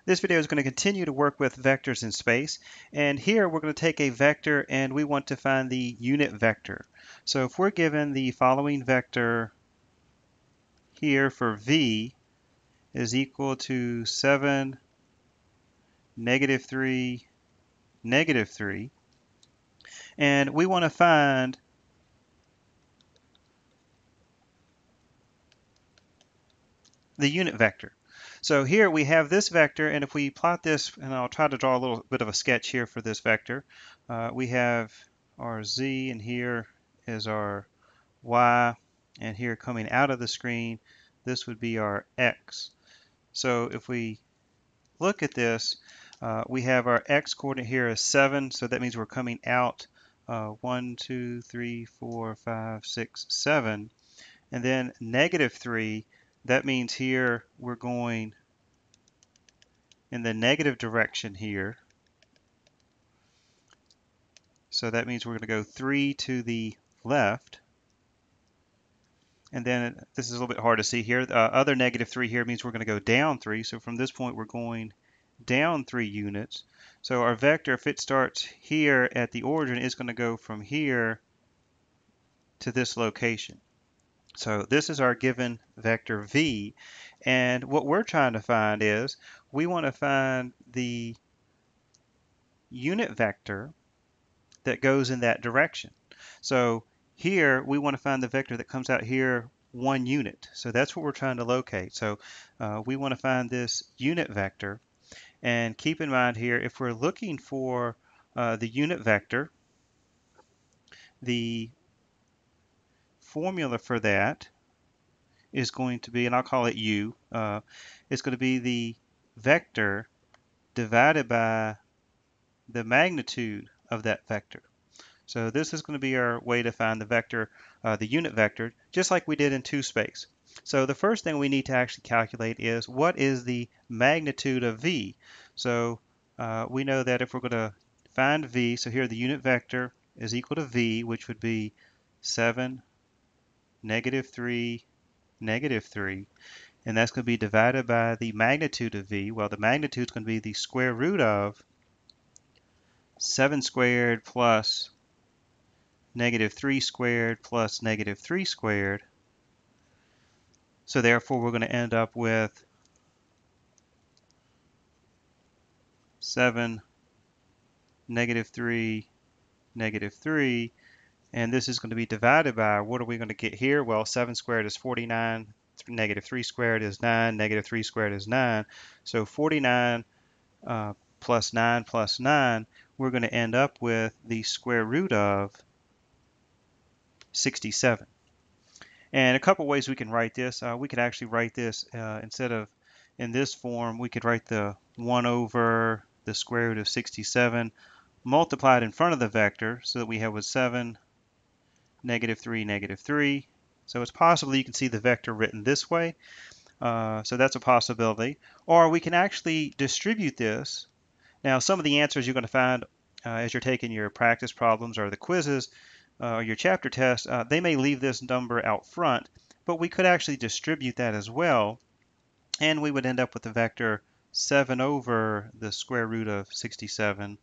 This video is going to continue to work with vectors in space, and here we're going to take a vector and we want to find the unit vector. So if we're given the following vector here for v is equal to 7, -3, -3, and we want to find the unit vector. So here we have this vector, and if we plot this, and I'll try to draw a little bit of a sketch here for this vector, we have our z, and here is our y, and here coming out of the screen, this would be our x. So if we look at this, we have our x coordinate here is 7, so that means we're coming out 1, 2, 3, 4, 5, 6, 7, and then -3. That means here we're going in the negative direction here. So that means we're going to go 3 to the left. And then this is a little bit hard to see here. Other -3 here means we're going to go down 3. So from this point, we're going down 3 units. So our vector, if it starts here at the origin, is going to go from here to this location. So this is our given vector v, and what we're trying to find is we want to find the unit vector that goes in that direction. So here we want to find the vector that comes out here 1 unit. So that's what we're trying to locate. So we want to find this unit vector, and keep in mind here, if we're looking for the unit vector, the formula for that is going to be, and I'll call it u, it's going to be the vector divided by the magnitude of that vector. So this is going to be our way to find the vector, the unit vector, just like we did in 2-space. So the first thing we need to actually calculate is what is the magnitude of v. So we know that if we're going to find v, so here the unit vector is equal to v, which would be 7, -3, -3, and that's going to be divided by the magnitude of v. Well, the magnitude is going to be the square root of 7 squared plus -3 squared plus -3 squared. So therefore, we're going to end up with 7, -3, -3, and this is going to be divided by, what are we going to get here? Well, 7 squared is 49, -3 squared is 9, -3 squared is 9. So 49 plus 9 plus 9, we're going to end up with the square root of 67. And a couple ways we can write this. We could actually write this instead of in this form, we could write the 1 over the square root of 67 multiplied in front of the vector, so that we have with 7, -3, -3. So it's possible you can see the vector written this way. So that's a possibility. Or we can actually distribute this. Now, some of the answers you're going to find as you're taking your practice problems or the quizzes or your chapter test, they may leave this number out front, but we could actually distribute that as well, and we would end up with the vector 7 over the square root of 67,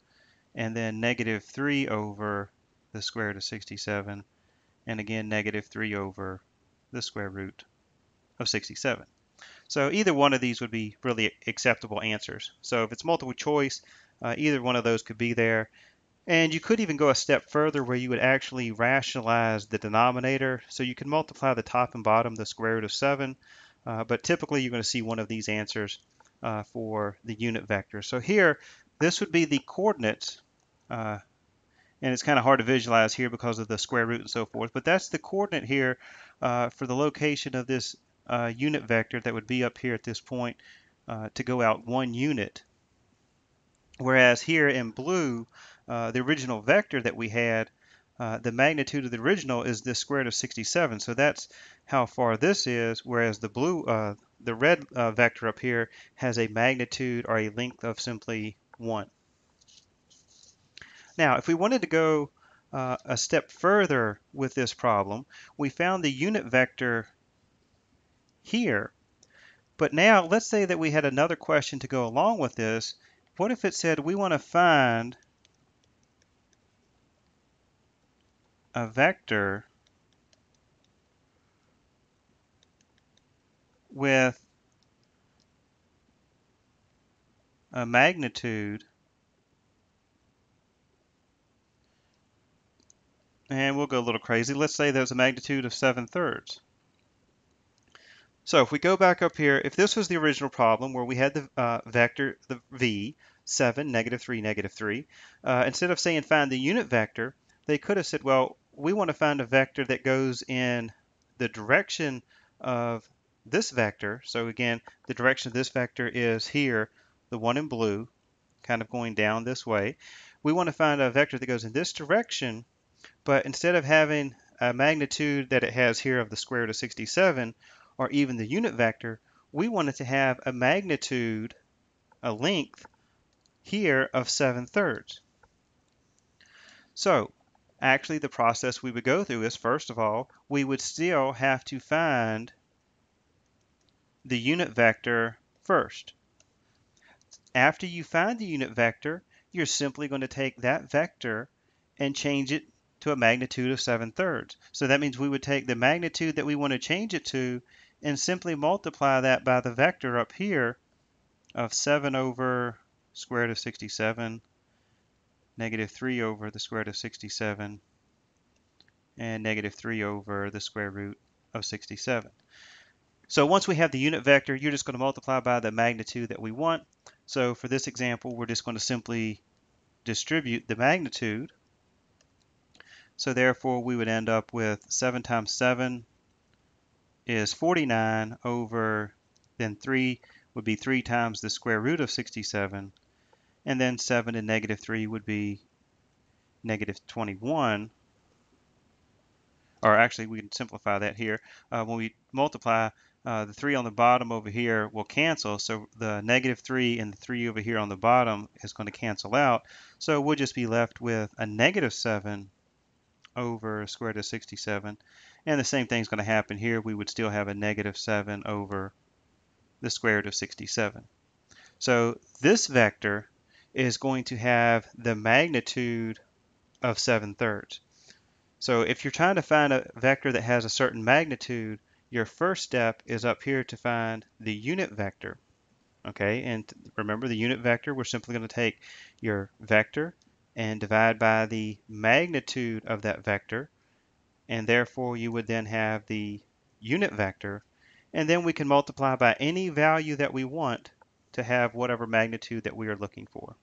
and then -3 over the square root of 67, and again -3 over the square root of 67. So either one of these would be really acceptable answers. So if it's multiple choice, either one of those could be there. And you could even go a step further where you would actually rationalize the denominator. So you can multiply the top and bottom, the square root of 7, but typically you're going to see one of these answers for the unit vector. So here, this would be the coordinates, and it's kind of hard to visualize here because of the square root and so forth, but that's the coordinate here for the location of this unit vector that would be up here at this point to go out 1 unit. Whereas here in blue, the original vector that we had, the magnitude of the original is the square root of 67. So that's how far this is, whereas the blue, the red vector up here has a magnitude or a length of simply 1. Now, if we wanted to go a step further with this problem, we found the unit vector here. But now let's say that we had another question to go along with this. What if it said we want to find a vector with a magnitude, and we'll go a little crazy. Let's say there's a magnitude of 7/3. So if we go back up here, if this was the original problem where we had the vector, the v, 7, -3, -3, instead of saying find the unit vector, they could have said, well, we want to find a vector that goes in the direction of this vector. So again, the direction of this vector is here, the one in blue, kind of going down this way. We want to find a vector that goes in this direction, but instead of having a magnitude that it has here of the square root of 67, or even the unit vector, we want it to have a magnitude, a length, here of 7/3. So actually the process we would go through is, first of all, we would still have to find the unit vector first. After you find the unit vector, you're simply going to take that vector and change it to a magnitude of 7/3. So that means we would take the magnitude that we want to change it to and simply multiply that by the vector up here of 7 over square root of 67, -3 over the square root of 67, and -3 over the square root of 67. So once we have the unit vector, you're just going to multiply by the magnitude that we want. So for this example, we're just going to simply distribute the magnitude. So therefore, we would end up with 7 times 7 is 49 over, then 3 would be 3 times the square root of 67, and then 7 and -3 would be -21. Or actually, we can simplify that here. When we multiply, the 3 on the bottom over here will cancel, so the -3 and the 3 over here on the bottom is going to cancel out. So we'll just be left with a -7 over square root of 67. And the same thing is going to happen here. We would still have a -7 over the square root of 67. So this vector is going to have the magnitude of 7/3. So if you're trying to find a vector that has a certain magnitude, your first step is up here to find the unit vector. Okay, and remember the unit vector, we're simply going to take your vector and divide by the magnitude of that vector, and therefore you would then have the unit vector, and then we can multiply by any value that we want to have whatever magnitude that we are looking for.